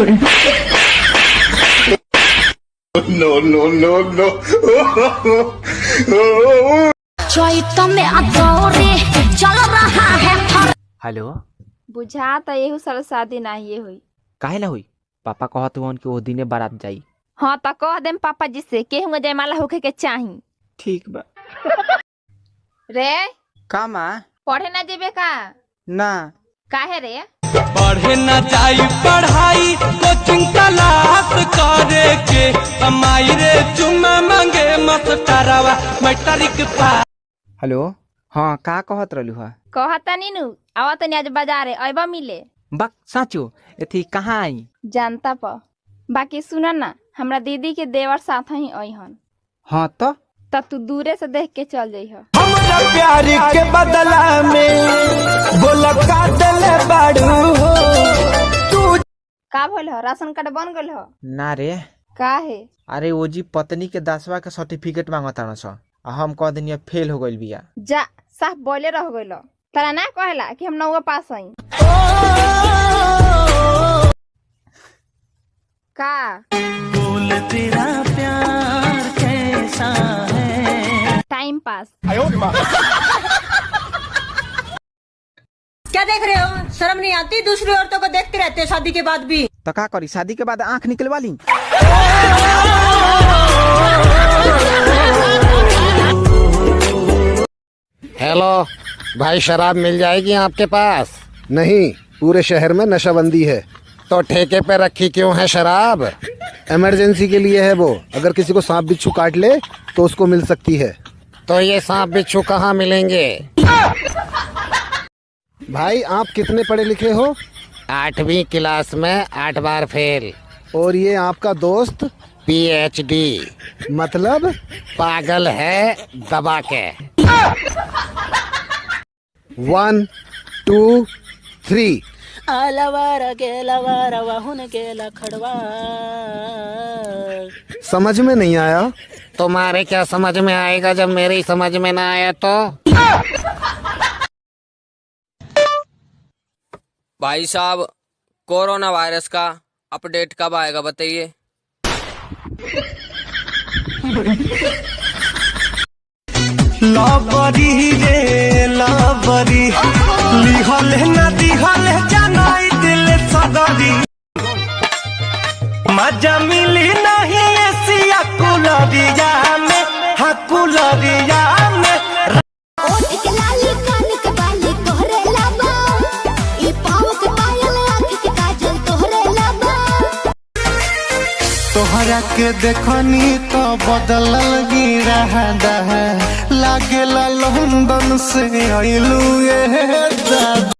नो नो नो नो। चल रहा है। हेलो, बुझा तो यही साल शादी नहीं हुई। काहे ना हुई? पापा कहत हुआ कि वो दिने बारात जाई। हाँ तो कह देम पापा जी से के हुआ जयमाला होके के चाही। ठीक बा। रे का माँ? पढ़े ना जेबे का? ना। काहे रे? पढ़े न जाई पढ़ाई कोचिंग क्लास करे के कमाई रे चुमा मांगे मास्टरवा मैट्रिक पास। हेलो, हाँ का कहत रहलू हा? कहता नीनू आवा तनी आज बाजारे अइबा मिले। बक साचो एथी कहाँ आई? जानता प बाकी सुना ना हमरा दीदी के देवर साथ ही अइहन। हाँ तो तब तू दूरे से देख के चल जइह। हमरा प्यार के बदला में बोला का दले बाड़ू हो तू। का भइल ह? राशन कार्ड बन गइल ह? ना रे। काहे? अरे वो जी पत्नी के 10वां के सर्टिफिकेट मांगता स हम कह देनी फेल हो गइल बिया। जा साफ बोले रह गइल। तरा ना कहेला कि हम नौवा पास हई। का बोल तेरा प्यार कैसा है? Time pass. क्या देख रहे हो? शर्म नहीं आती? दूसरी औरतों को देखते रहते हो शादी के बाद भी। तो का करी, शादी के बाद आंख निकलवा ली। हेलो भाई, शराब मिल जाएगी आपके पास? नहीं, पूरे शहर में नशाबंदी है। तो ठेके पे रखी क्यों है शराब? इमरजेंसी के लिए है वो। अगर किसी को सांप बिच्छू काट ले तो उसको मिल सकती है। तो ये सांप बिच्छू कहाँ मिलेंगे? भाई आप कितने पढ़े लिखे हो? 8वीं क्लास में 8 बार फेल। और ये आपका दोस्त? PhD। मतलब? पागल है दबा के। 1 2 3। समझ में नहीं आया? तुम्हारे क्या समझ में आएगा जब मेरी समझ में ना आया तो? भाई साहब, कोरोना वायरस का अपडेट कब आएगा बताइए? लाबरी रे लाबरी लिहल ना दिहल जनाई दिल सदरी मजा मिली नहीं एसिया कुलरिया में। हाँ कुलरिया में तोहरा के देखनी तो बदलल गिरा है। लागेला लंदन से आइलू ये दादा।